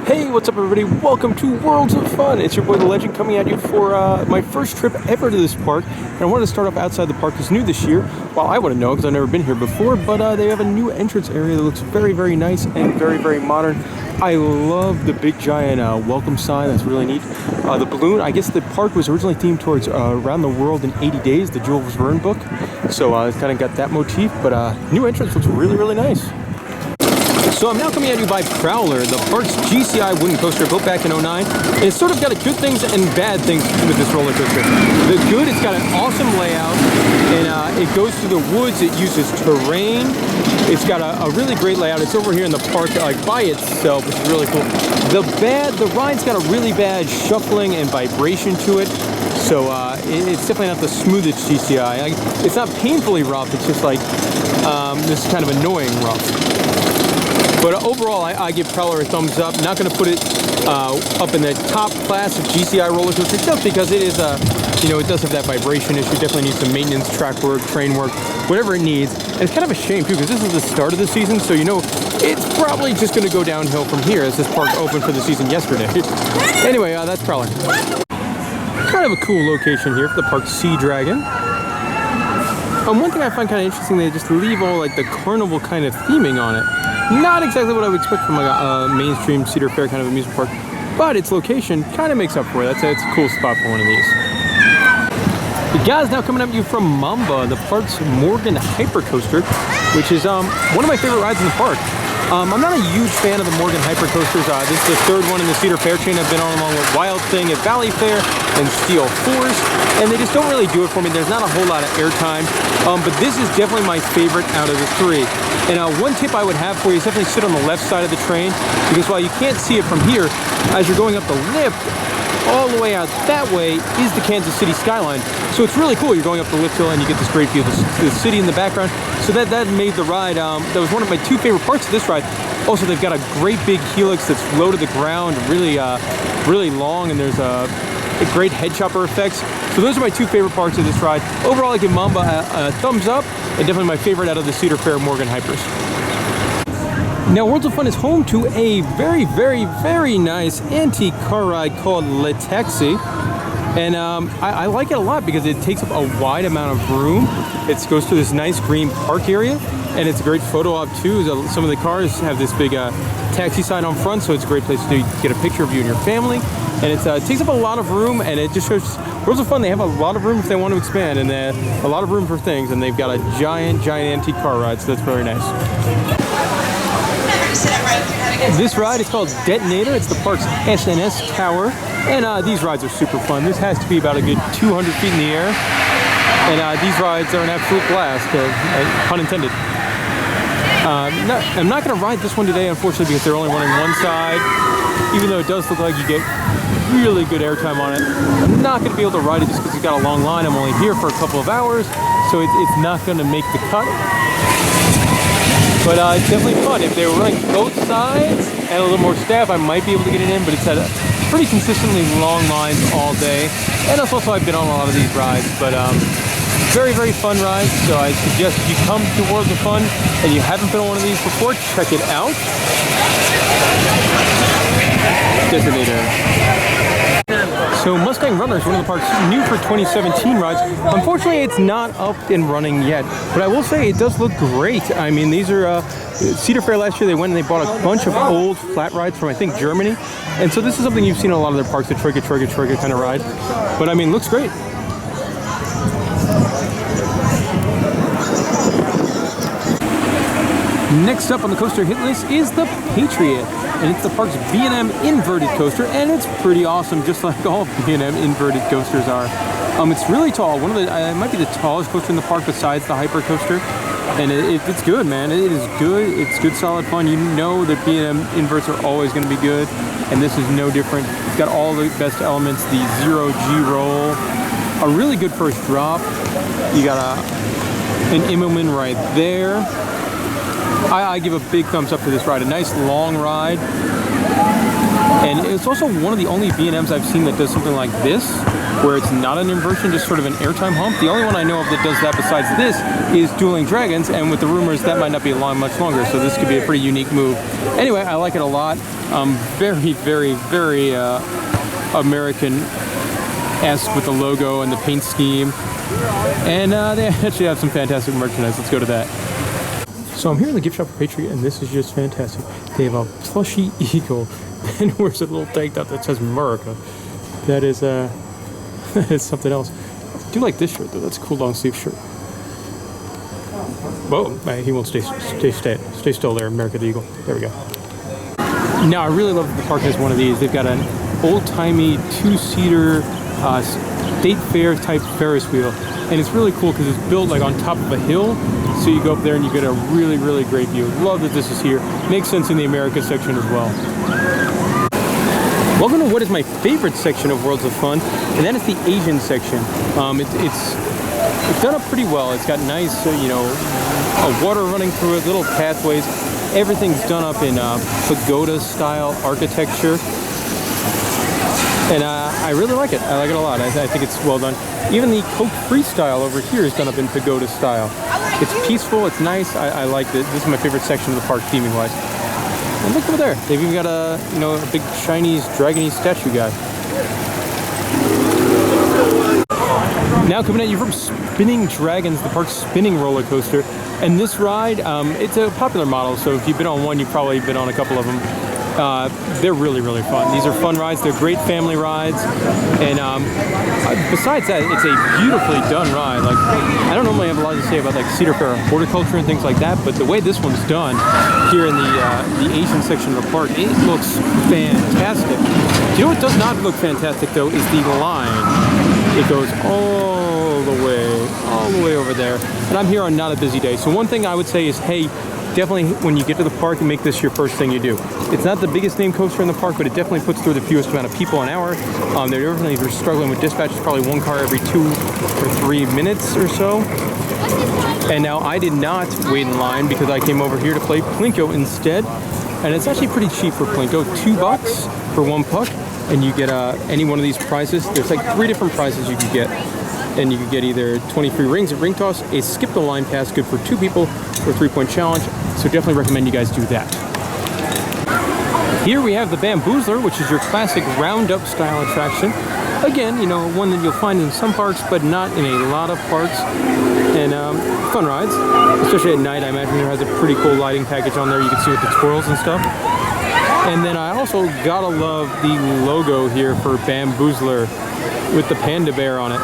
Hey, what's up everybody? Welcome to Worlds of Fun. It's your boy The Legend coming at you for my first trip ever to this park. And I wanted to start off outside the park. It's new this year. Well, I wouldn't know because I've never been here before, but they have a new entrance area that looks very, very nice and very, very modern. I love the big giant welcome sign. That's really neat. The balloon, I guess the park was originally themed towards Around the World in 80 Days, the Jules Verne book. So it's kind of got that motif, but new entrance looks really, really nice. So I'm now coming at you by Prowler, the park's GCI wooden coaster built back in '09. And it's sort of got a good things and bad things with this roller coaster. The good, it's got an awesome layout, and it goes through the woods. It uses terrain. It's got a really great layout. It's over here in the park like by itself, which is really cool. The bad, the ride's got a really bad shuffling and vibration to it. So it's definitely not the smoothest GCI. It's not painfully rough. It's just like this kind of annoying rough. But overall, I give Prowler a thumbs up. Not going to put it up in the top class of GCI roller coasters just because it is it does have that vibration issue. Definitely needs some maintenance, track work, train work, whatever it needs. And it's kind of a shame too because this is the start of the season, so it's probably just going to go downhill from here as this park opened for the season yesterday. Anyway, that's Prowler. Kind of a cool location here for the park's Sea Dragon. One thing I find kind of interesting, they just leave all like the carnival kind of theming on it. Not exactly what I would expect from like a mainstream Cedar Fair kind of amusement park, but its location kind of makes up for it. It's a cool spot for one of these. The guys now coming up to you from Mamba, the park's Morgan Hyper Coaster, which is one of my favorite rides in the park. I'm not a huge fan of the Morgan Hyper Coasters. This is the third one in the Cedar Fair chain I've been on, along with Wild Thing at Valley Fair and Steel Force, and they just don't really do it for me. There's not a whole lot of airtime, but this is definitely my favorite out of the three. And one tip I would have for you is definitely sit on the left side of the train, because while you can't see it from here, as you're going up the lift, all the way out that way is the Kansas City skyline. So it's really cool. You're going up the lift hill and you get this great view of the city in the background. So that made the ride, that was one of my two favorite parts of this ride. Also, they've got a great big helix that's low to the ground, really long, and there's a great head chopper effects. So those are my two favorite parts of this ride. Overall, I give Mamba a thumbs up, and definitely my favorite out of the Cedar Fair Morgan Hypers. Now, Worlds of Fun is home to a very, very, very nice antique car ride called Le Taxi. And I like it a lot because it takes up a wide amount of room. It goes through this nice green park area, and it's a great photo op too. Some of the cars have this big taxi sign on front, so it's a great place to get a picture of you and your family. And it takes up a lot of room, and it just shows Worlds of Fun, they have a lot of room if they want to expand, and a lot of room for things, and they've got a giant, giant antique car ride, so that's very nice. This ride is called Detonator. It's the park's SNS tower, and these rides are super fun. This has to be about a good 200 feet in the air, and these rides are an absolute blast, pun intended. I'm not going to ride this one today, unfortunately, because they're only running one side, even though it does look like you get really good airtime on it. I'm not going to be able to ride it just because it's got a long line. I'm only here for a couple of hours, so it's not going to make the cut. But it's definitely fun. If they were running both sides and a little more staff, I might be able to get it in, but it's at pretty consistently long lines all day. And that's also, I've been on a lot of these rides, but very, very fun rides. So I suggest you come to Worlds of Fun and you haven't been on one of these before, check it out. Detonator. So Mustang Runner is one of the park's new for 2017 rides. Unfortunately, it's not up and running yet, but I will say it does look great. I mean, these are Cedar Fair last year. They went and they bought a bunch of old flat rides from, I think, Germany. And so this is something you've seen in a lot of their parks, the Trigger kind of ride. But I mean, looks great. Next up on the coaster hit list is the Patriot, and it's the park's B&M inverted coaster, and it's pretty awesome, just like all B&M inverted coasters are. It's really tall. It might be the tallest coaster in the park besides the Hyper Coaster, and it's good, man. It is good. It's good, solid fun. You know that B&M inverts are always going to be good, and this is no different. It's got all the best elements. The 0G roll, a really good first drop. You got an Immelman right there. I give a big thumbs up to this ride. A nice long ride. And it's also one of the only B&Ms I've seen that does something like this, where it's not an inversion, just sort of an airtime hump. The only one I know of that does that besides this is Dueling Dragons, and with the rumors that might not be much longer, so this could be a pretty unique move. Anyway, I like it a lot. Very, very, very American-esque with the logo and the paint scheme. And they actually have some fantastic merchandise. Let's go to that. So I'm here in the gift shop for Patriot, and this is just fantastic. They have a plushy eagle and wears a little tank top that says America. That is that is something else. I do like this shirt though. That's a cool long sleeve shirt. Whoa, he won't stay still there. America the Eagle. There we go. Now I really love that the park has one of these. They've got an old-timey two-seater State Fair type Ferris wheel, and it's really cool because it's built like on top of a hill. So you go up there and you get a really, really great view. Love that this is here. Makes sense in the America section as well. Welcome to what is my favorite section of Worlds of Fun, and that is the Asian section. It's done up pretty well. It's got nice, water running through it, little pathways. Everything's done up in pagoda-style architecture. And I really like it. I like it a lot. I think it's well done. Even the Coke Freestyle over here is done up in pagoda style. It's peaceful. It's nice. I like it. This is my favorite section of the park, theming-wise. And look over there. They've even got a big Chinese dragony statue guy. Now coming at you from Spinning Dragons, the park's spinning roller coaster. And this ride, it's a popular model. So if you've been on one, you've probably been on a couple of them. They're really, really fun. These are fun rides. They're great family rides. And besides that, it's a beautifully done ride. Like, I don't normally have a lot to say about like Cedar Fair horticulture and things like that, but the way this one's done here in the Asian section of the park, it looks fantastic. You know what does not look fantastic though is the line. It goes all the way over there. And I'm here on not a busy day. So one thing I would say is, hey, definitely when you get to the park, make this your first thing you do. It's not the biggest name coaster in the park, but it definitely puts through the fewest amount of people an hour. They're definitely struggling with dispatch. It's probably one car every 2 or 3 minutes or so. And now I did not wait in line because I came over here to play Plinko instead. And it's actually pretty cheap for Plinko, $2 for 1 puck. And you get any one of these prizes. There's like 3 different prizes you can get. And you can get either 20 free rings at Ring Toss, a Skip the Line pass good for 2 people, or a 3-point challenge. So definitely recommend you guys do that. Here we have the Bamboozler, which is your classic roundup style attraction. Again, one that you'll find in some parks, but not in a lot of parks. And fun rides, especially at night. I imagine there has a pretty cool lighting package on there. You can see with the twirls and stuff. And then I also gotta love the logo here for Bamboozler with the panda bear on it.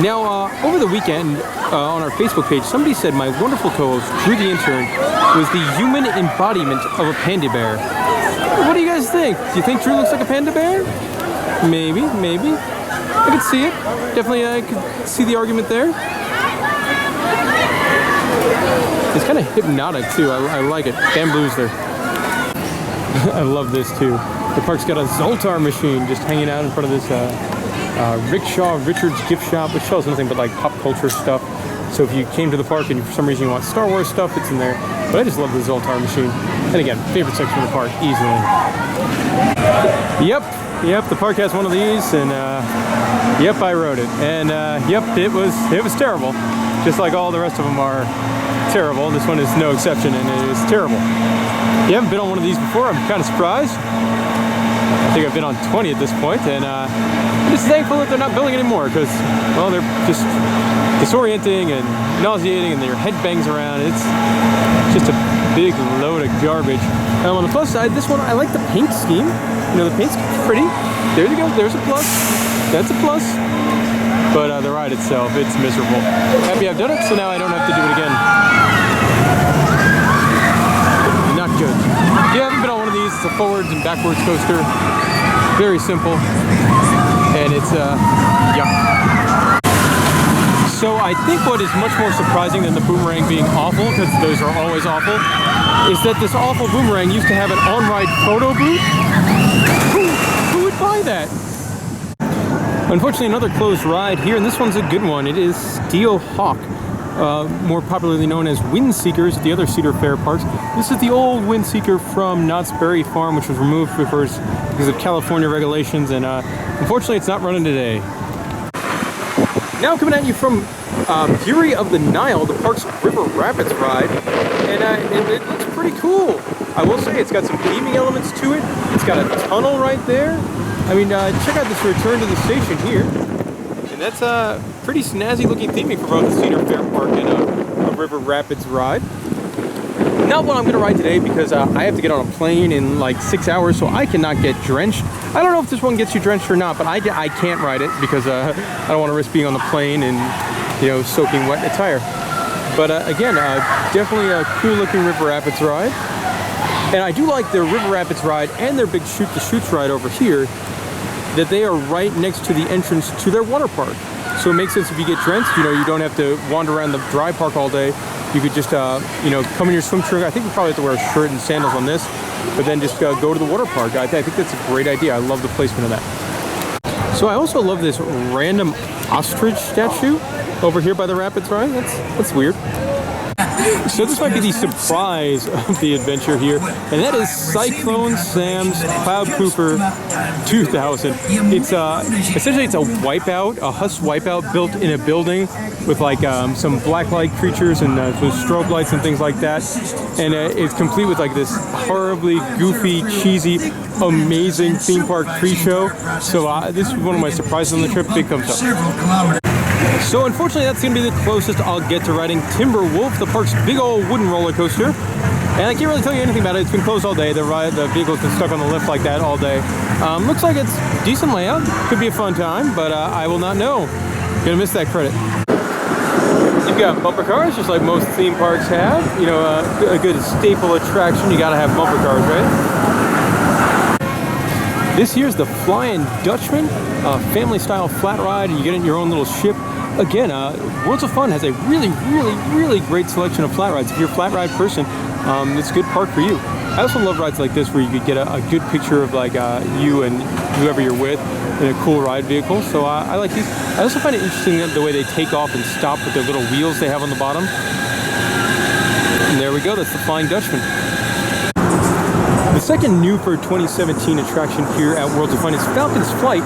Now, over the weekend on our Facebook page, somebody said my wonderful co-host, DrewTheIntern, was the human embodiment of a panda bear. What do you guys think? Do you think Drew looks like a panda bear? Maybe. I could see it. Definitely, I could see the argument there. It's kind of hypnotic, too. I like it. Bamboozler. I love this, too. The park's got a Zoltar machine just hanging out in front of this Rickshaw Richards gift shop, which shows nothing but like pop culture stuff. So if you came to the park and for some reason you want Star Wars stuff, it's in there. But I just love the Zoltar machine. And again, favorite section of the park, easily. Yep, the park has one of these, and yep, I rode it. And yep, it was terrible. Just like all the rest of them are terrible. This one is no exception, and it is terrible. If you haven't been on one of these before, I'm kind of surprised. I think I've been on 20 at this point, and I'm just thankful that they're not building anymore because, well, they're just disorienting and nauseating, and your head bangs around. It's just a big load of garbage. On the plus side, this one, I like the paint scheme. The paint's pretty. There you go. There's a plus. That's a plus. But the ride itself, it's miserable. Happy I've done it, so now I don't have to do it again. Not good. If you haven't been on one of these, it's a forwards and backwards coaster. Very simple. And it's, yuck. So I think what is much more surprising than the boomerang being awful, because those are always awful, is that this awful boomerang used to have an on-ride photo booth. Who would buy that? Unfortunately, another closed ride here, and this one's a good one. It is Steel Hawk. more popularly known as wind seekers at the other Cedar Fair parks. This is the old wind seeker from Knott's Berry Farm, which was removed because of California regulations, and unfortunately it's not running today. Now coming at you from Fury of the Nile, the park's River Rapids ride, and it looks pretty cool. I will say it's got some theming elements to it. It's got a tunnel right there. I mean, check out this return to the station here. And that's a pretty snazzy looking theming for both the Cedar Fair Park and a River Rapids ride. Not one I'm going to ride today because I have to get on a plane in like 6 hours, so I cannot get drenched. I don't know if this one gets you drenched or not, but I can't ride it because I don't want to risk being on the plane and, you know, soaking wet in a tire. But again, definitely a cool looking River Rapids ride. And I do like their River Rapids ride and their big Shoot the Chutes ride over here, that they are right next to the entrance to their water park. So it makes sense if you get drenched, you know, you don't have to wander around the dry park all day. You could just, you know, come in your swim trunk. I think you probably have to wear a shirt and sandals on this, but then just go to the water park. I think that's a great idea. I love the placement of that. So I also love this random ostrich statue over here by the Rapids ride. That's weird. So this might be the surprise of the adventure here, and that is Cyclone Sam's Cloud Pooper 2000. It's essentially it's a wipeout, a Huss wipeout built in a building with like some blacklight creatures and those strobe lights and things like that, and it's complete with like this horribly goofy, cheesy, amazing theme park pre-show. So this is one of my surprises on the trip. Big thumbs up. So unfortunately, that's going to be the closest I'll get to riding Timber Wolf, the park's big old wooden roller coaster. And I can't really tell you anything about it. It's been closed all day. The vehicle's been stuck on the lift like that all day. Looks like it's decent layout. Could be a fun time, but I will not know. Gonna miss that credit. You've got bumper cars, just like most theme parks have. You know, a good staple attraction. You gotta have bumper cars, right? This here's the Flying Dutchman, family-style flat ride, and you get in your own little ship. Again, Worlds of Fun has a really great selection of flat rides. If you're a flat ride person, it's a good park for you. I also love rides like this where you could get a good picture of like you and whoever you're with in a cool ride vehicle. So I like these. I also find it interesting the way they take off and stop with their little wheels they have on the bottom. And there we go, that's the Flying Dutchman. The second new for 2017 attraction here at Worlds of Fun is Falcon's Flight,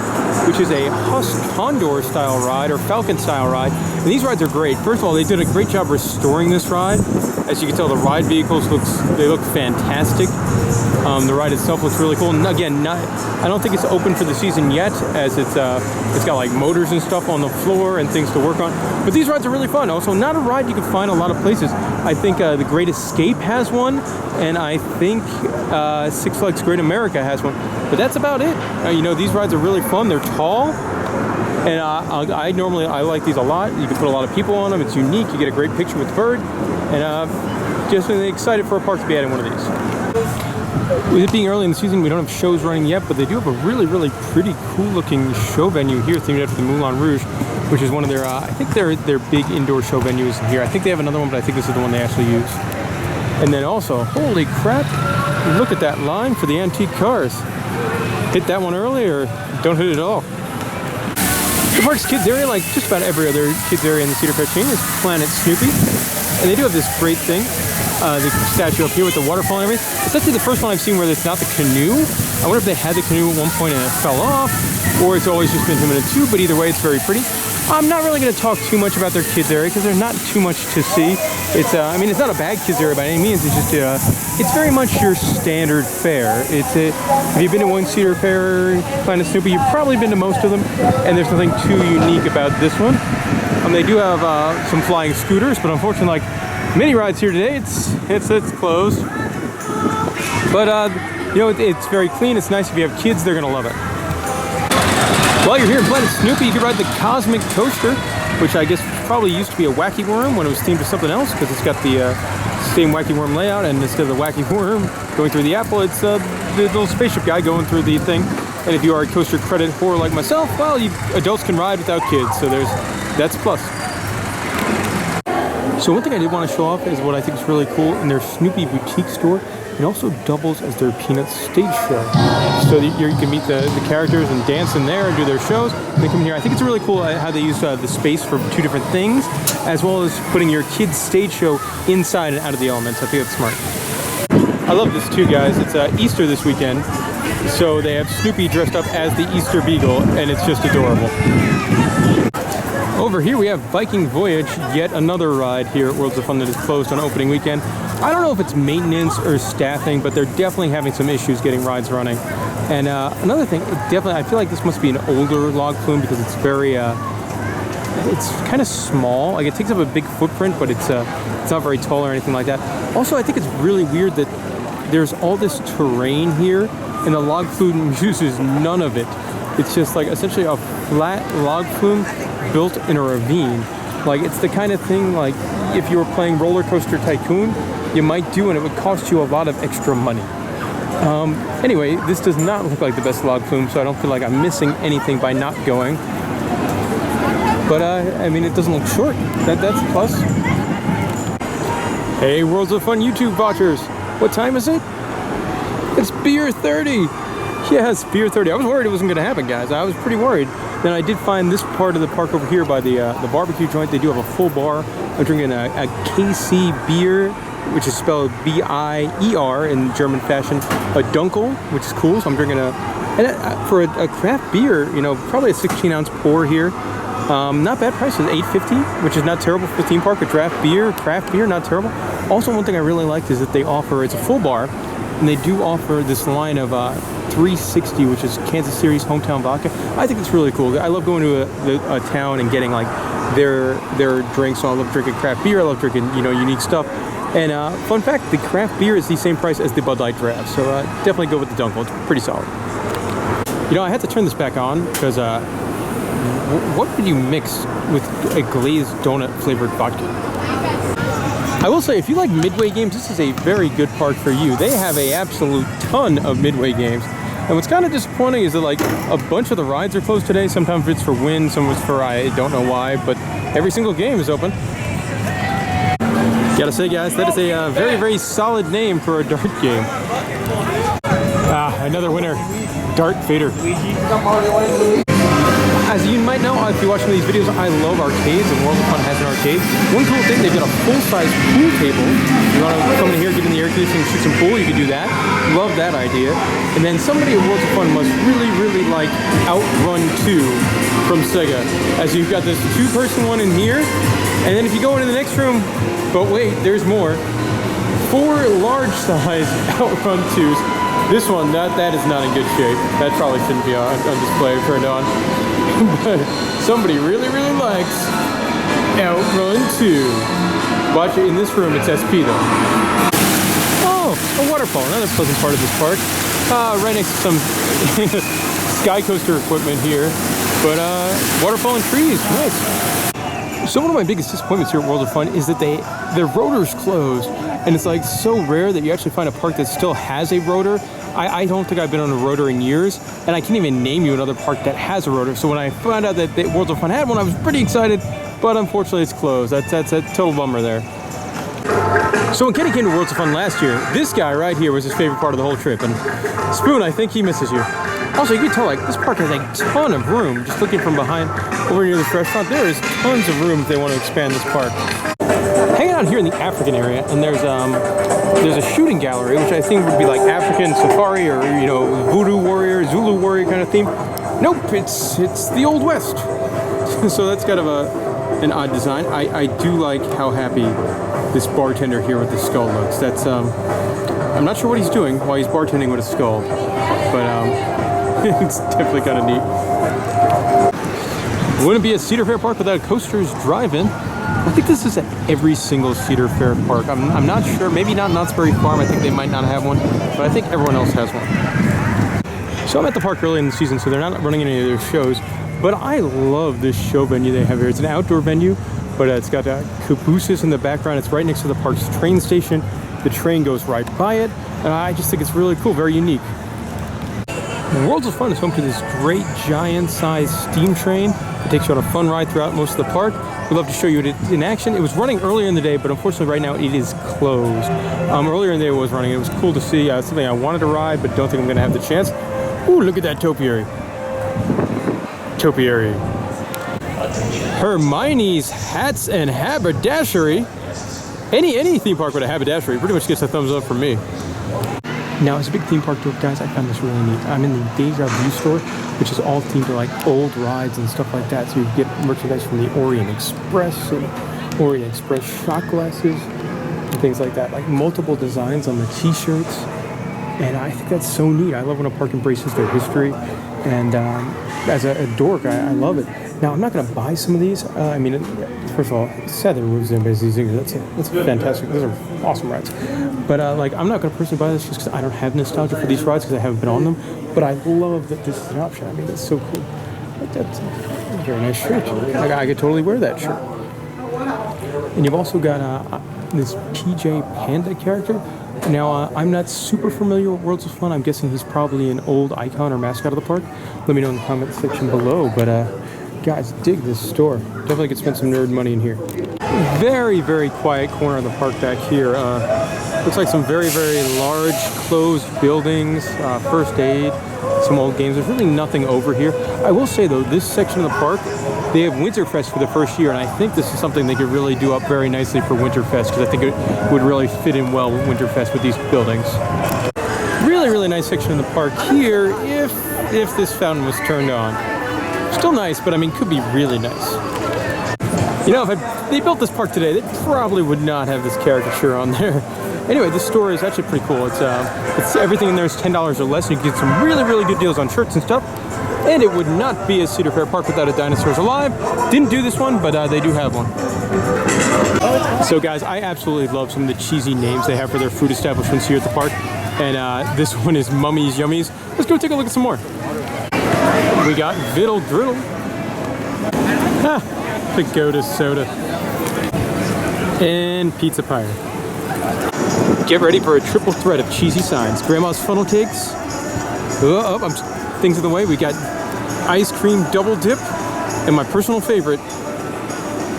which is a Huss Condor style ride or Falcon style ride. And these rides are great. First of all, they did a great job restoring this ride. As you can tell, the ride vehicles look fantastic. The ride itself looks really cool. And again, I don't think it's open for the season yet, as it's got like motors and stuff on the floor and things to work on. But these rides are really fun. Also, not a ride you can find a lot of places. I think the Great Escape has one, and I think Six Flags Great America has one. But that's about it. You know, these rides are really fun. They're tall, and I like these a lot. You can put a lot of people on them. It's unique. You get a great picture with the bird, and just really excited for a park to be adding one of these. With it being early in the season, we don't have shows running yet, but they do have a really pretty cool looking show venue here themed after the Moulin Rouge, which is one of their, I think their big indoor show venues here. I think they have another one, but I think this is the one they actually use. And then also, holy crap, look at that line for the antique cars. Hit that one early or don't hit it at all. The park's kids area, like just about every other kids area in the Cedar Fair chain, is Planet Snoopy. And they do have this great thing. The statue up here with the waterfall and everything. It's actually the first one I've seen where it's not the canoe. I wonder if they had the canoe at one point and it fell off, or it's always just been him in a tube, but either way, it's very pretty. I'm not really going to talk too much about their kids area because there's not too much to see. It's, I mean, it's not a bad kids area by any means. It's just, it's very much your standard fair. It's if you've been to one Cedar Fair, Planet Snoopy, you've probably been to most of them, and there's nothing too unique about this one. They do have some flying scooters, but unfortunately, like many rides here today, it's closed. But you know, it's very clean. It's nice. If you have kids, they're gonna love it. While you're here in Planet Snoopy, you can ride the Cosmic Coaster, which I guess probably used to be a Wacky Worm when it was themed to something else, because it's got the same Wacky Worm layout, and instead of the Wacky Worm going through the apple, it's the little spaceship guy going through the thing. And if you are a coaster credit whore like myself, well, adults can ride without kids, so that's a plus. So one thing I did want to show off is what I think is really cool in their Snoopy boutique store. It also doubles as their Peanuts stage show. So that you can meet the characters and dance in there and do their shows. And they come in here. I think it's really cool how they use the space for two different things, as well as putting your kids' stage show inside and out of the elements. I think that's smart. I love this too, guys. It's Easter this weekend. So they have Snoopy dressed up as the Easter Beagle, and it's just adorable. Over here we have Viking Voyage, yet another ride here at Worlds of Fun that is closed on opening weekend. I don't know if it's maintenance or staffing, but they're definitely having some issues getting rides running. And another thing, I feel like this must be an older log flume because it's very, it's kind of small. Like it takes up a big footprint, but it's not very tall or anything like that. Also, I think it's really weird that there's all this terrain here, and the log flume uses none of it. It's just like essentially a flat log flume built in a ravine. Like it's the kind of thing like if you were playing Roller Coaster Tycoon, you might do, and it would cost you a lot of extra money. Anyway, this does not look like the best log flume, so I don't feel like I'm missing anything by not going. But I mean, it doesn't look short. That's a plus. Hey, Worlds of Fun YouTube watchers, what time is it? It's beer 30. Yes, beer 30. I was worried it wasn't going to happen, guys. I was pretty worried. Then I did find this part of the park over here by the barbecue joint. They do have a full bar. I'm drinking a KC beer, which is spelled B-I-E-R in German fashion. A Dunkel, which is cool. So I'm drinking for a craft beer, you know, probably a 16-ounce pour here. Not bad prices, $8.50, which is not terrible for the theme park. A craft beer, not terrible. Also, one thing I really liked is that they offer, it's a full bar, and they do offer this line of 360, which is Kansas City's hometown vodka. I think it's really cool. I love going to a town and getting like their drinks. So I love drinking craft beer. I love drinking, you know, unique stuff. And fun fact, the craft beer is the same price as the Bud Light draft. So definitely go with the Dunkel. It's pretty solid. You know, I had to turn this back on because what would you mix with a glazed donut flavored vodka? I will say, if you like Midway games, this is a very good park for you. They have an absolute ton of Midway games. And what's kind of disappointing is that like a bunch of the rides are closed today. Sometimes it's for Win, some it's for I don't know why, but every single game is open. Gotta say, guys, that is a very, very solid name for a dart game. Another winner, Dart Vader. As you might know, if you're watching these videos, I love arcades, and World of Fun has an arcade. One cool thing, they've got a full-size pool table. You want to come in here, get in the air conditioning, shoot some pool, you can do that. Love that idea. And then somebody at World of Fun must really, really like Outrun 2 from Sega. As you've got this two-person one in here, and then if you go into the next room, but wait, there's more. 4 large-size Outrun 2s. This one, that is not in good shape. That probably shouldn't be on display or turned on. But somebody really, really likes Outrun 2. Watch it in this room, it's SP though. Oh, a waterfall, another pleasant part of this park. Right next to some sky coaster equipment here. But waterfall and trees, nice. So one of my biggest disappointments here at World of Fun is that their rotor's closed. And it's like so rare that you actually find a park that still has a rotor. I don't think I've been on a rotor in years, and I can't even name you another park that has a rotor. So when I found out that Worlds of Fun had one, I was pretty excited, but unfortunately it's closed. That's a total bummer there. So when Kenny came to Worlds of Fun last year, this guy right here was his favorite part of the whole trip, and Spoon, I think he misses you. Also, you can tell like this park has a ton of room. Just looking from behind over near this restaurant, there is tons of room if they want to expand this park. Hanging out here in the African area, and there's a shooting gallery, which I think would be like African safari or, you know, voodoo warrior, Zulu warrior kind of theme. Nope, it's the Old West. So that's kind of an odd design. I do like how happy this bartender here with the skull looks. That's I'm not sure what he's doing while he's bartending with a skull, but it's definitely kind of neat. Wouldn't be a Cedar Fair park without a Coasters Drive-In. I think this is at every single Cedar Fair park. I'm not sure, maybe not Knott's Berry Farm, I think they might not have one, but I think everyone else has one. So I'm at the park early in the season, so they're not running any of their shows, but I love this show venue they have here. It's an outdoor venue, but it's got cabooses in the background. It's right next to the park's train station. The train goes right by it, and I just think it's really cool, very unique. Worlds of Fun is home to this great giant-sized steam train. It takes you on a fun ride throughout most of the park. We'd love to show you it in action. It was running earlier in the day, but unfortunately right now it is closed. Earlier in the day it was running. It was cool to see. Something I wanted to ride, but don't think I'm going to have the chance. Ooh, look at that topiary. Topiary. Hermione's hats and haberdashery. Any theme park with a haberdashery pretty much gets a thumbs up from me. Now, as a big theme park tour, guys, I found this really neat. I'm in the Deja Vu store, which is all themed to like old rides and stuff like that. So you get merchandise from the Orient Express and Orient Express shot glasses and things like that. Like multiple designs on the t-shirts. And I think that's so neat. I love when a park embraces their history. And as a dork, I love it. Now, I'm not going to buy some of these. I mean, first of all, it's sad that Ruby's in these things. That's fantastic. Those are awesome rides. But like, I'm not going to personally buy this just because I don't have nostalgia for these rides because I haven't been on them. But I love that this is an option. I mean, it's so cool. Like, that's a very nice shirt. Like, I could totally wear that shirt. And you've also got this PJ Panda character. Now, I'm not super familiar with Worlds of Fun. I'm guessing he's probably an old icon or mascot of the park. Let me know in the comment section below. But guys, dig this store. Definitely could spend some nerd money in here. Very, very quiet corner of the park back here. Looks like some very, very large closed buildings, first aid, some old games. There's really nothing over here. I will say though, this section of the park, they have Winterfest for the first year, and I think this is something they could really do up very nicely for Winterfest, because I think it would really fit in well with Winterfest with these buildings. Really, really nice section of the park here, if this fountain was turned on. Still nice, but I mean, could be really nice. You know, if they built this park today, they probably would not have this caricature on there. Anyway, this store is actually pretty cool. It's everything in there is $10 or less, and you can get some really, really good deals on shirts and stuff. And it would not be a Cedar Fair park without a Dinosaurs Alive. Didn't do this one, but they do have one. So guys, I absolutely love some of the cheesy names they have for their food establishments here at the park. And this one is Mummy's Yummies. Let's go take a look at some more. We got Viddle Driddle. Pagoda Soda. And Pizza Pyre. Get ready for a triple threat of cheesy signs. Grandma's Funnel Cakes. Things in the way. We got Ice Cream Double Dip. And my personal favorite,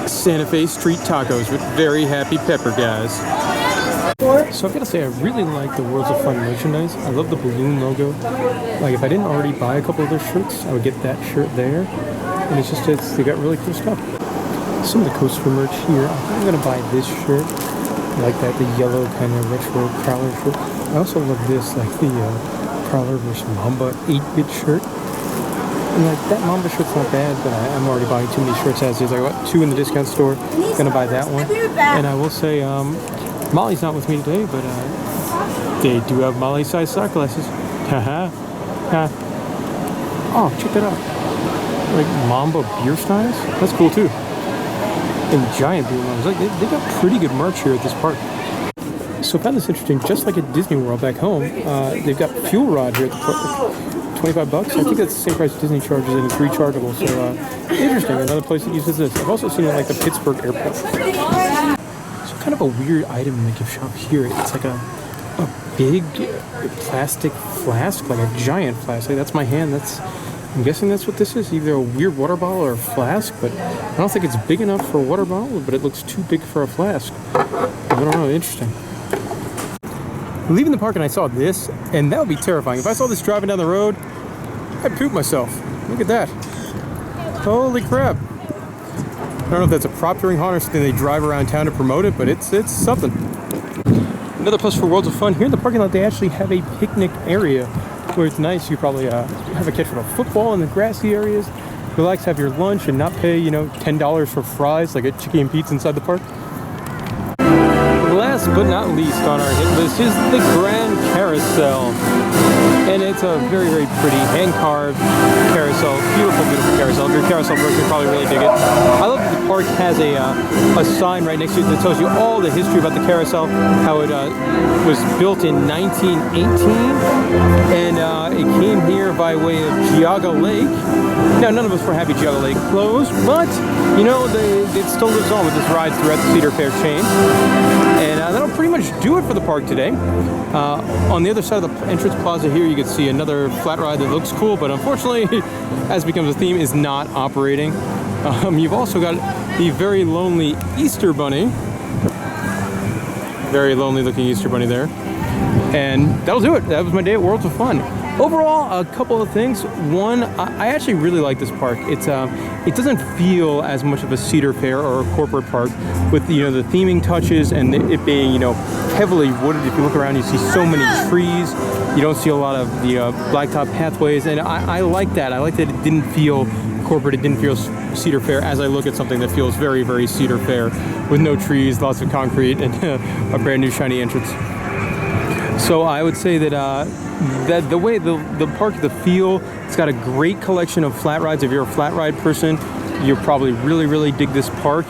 Santa Fe Street Tacos with Very Happy Pepper, guys. So I've got to say, I really like the Worlds of Fun merchandise. I love the balloon logo. Like, if I didn't already buy a couple of their shirts, I would get that shirt there. And they got really cool stuff. Some of the coaster merch here. I think I'm going to buy this shirt. I like that, the yellow kind of retro Prowler shirt. I also love this, like the Prowler vs. Mamba 8-bit shirt. And like, that Mamba shirt's not bad, but I'm already buying too many shirts as is. I got 2 in the discount store. Gonna buy that one. And I will say, Molly's not with me today, but they do have Molly-sized shot glasses. Haha. Oh, check that out. Like Mamba beer styles? That's cool too. And giant beer mugs. Like, they got pretty good merch here at this park. So I found this interesting. Just like at Disney World back home, they've got Fuel Rod here at the park. 25 bucks. I think that's the same price Disney charges, and it's rechargeable. So interesting. Another place that uses this. I've also seen it at like the Pittsburgh airport. So kind of a weird item in the gift shop here. It's like a big plastic flask, like a giant flask. Like, that's my hand. I'm guessing that's what this is. Either a weird water bottle or a flask, but I don't think it's big enough for a water bottle, but it looks too big for a flask. I don't know. Interesting. Leaving the park and I saw this, and that would be terrifying. If I saw this driving down the road, I'd poop myself. Look at that. Holy crap. I don't know if that's a prop during haunt or something they drive around town to promote it, but it's something. Another plus for Worlds of Fun, here in the parking lot they actually have a picnic area where it's nice. You probably have a catch for a football in the grassy areas, relax, have your lunch, and not pay, $10 for fries like at Chicky and Pete's inside the park. Last but not least on our hit list is the Grand Carousel. And it's a very, very pretty hand-carved carousel. Beautiful, beautiful carousel. If you're a carousel person, you'll probably really dig it. I love that the park has a sign right next to it that tells you all the history about the carousel, how it was built in 1918, and it came here by way of Geauga Lake. Now, none of us were happy Geauga Lake closed, but, it still lives on with this ride throughout the Cedar Fair chain. And that'll pretty much do it for the park today. On the other side of the entrance plaza here, you can see another flat ride that looks cool, but unfortunately, as becomes a theme, is not operating. You've also got the very lonely Easter Bunny. Very lonely looking Easter Bunny there. And that'll do it. That was my day at Worlds of Fun. Overall, a couple of things. One, I actually really like this park. It doesn't feel as much of a Cedar Fair or a corporate park with the theming touches and it being heavily wooded. If you look around, you see so many trees. You don't see a lot of the blacktop pathways, and I like that. I like that it didn't feel corporate. It didn't feel Cedar Fair. As I look at something that feels very, very Cedar Fair with no trees, lots of concrete, and a brand new shiny entrance. So I would say that that the way the park, the feel, it's got a great collection of flat rides. If you're a flat ride person, you'll probably really dig this park.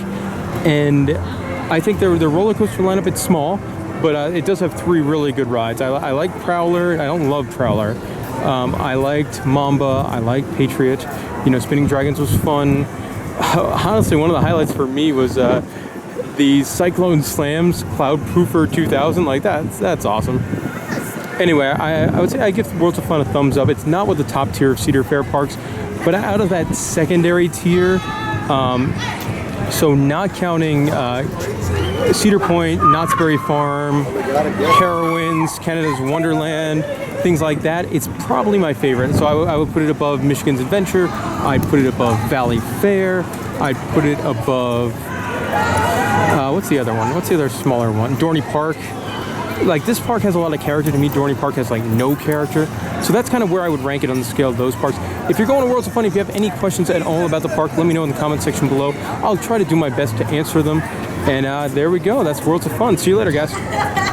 And I think the roller coaster lineup, it's small, but it does have 3 really good rides. I like Prowler. I don't love Prowler. I liked Mamba. I liked Patriot. Spinning Dragons was fun. Honestly, one of the highlights for me was the Cyclone Slams Cloud Proofer 2000. Like that's awesome. Anyway, I would say I give Worlds of Fun a thumbs up. It's not with the top tier of Cedar Fair parks, but out of that secondary tier, so not counting Cedar Point, Knott's Berry Farm, Carowinds, Canada's Wonderland, things like that, it's probably my favorite. So I would put it above Michigan's Adventure. I'd put it above Valley Fair. I'd put it above, what's the other one? What's the other smaller one? Dorney Park. Like, this park has a lot of character. To me, Dorney Park has like no character. So that's kind of where I would rank it on the scale of those parks. If you're going to Worlds of Fun, if you have any questions at all about the park, let me know in the comment section below. I'll try to do my best to answer them. And there we go. That's Worlds of Fun. See you later, guys.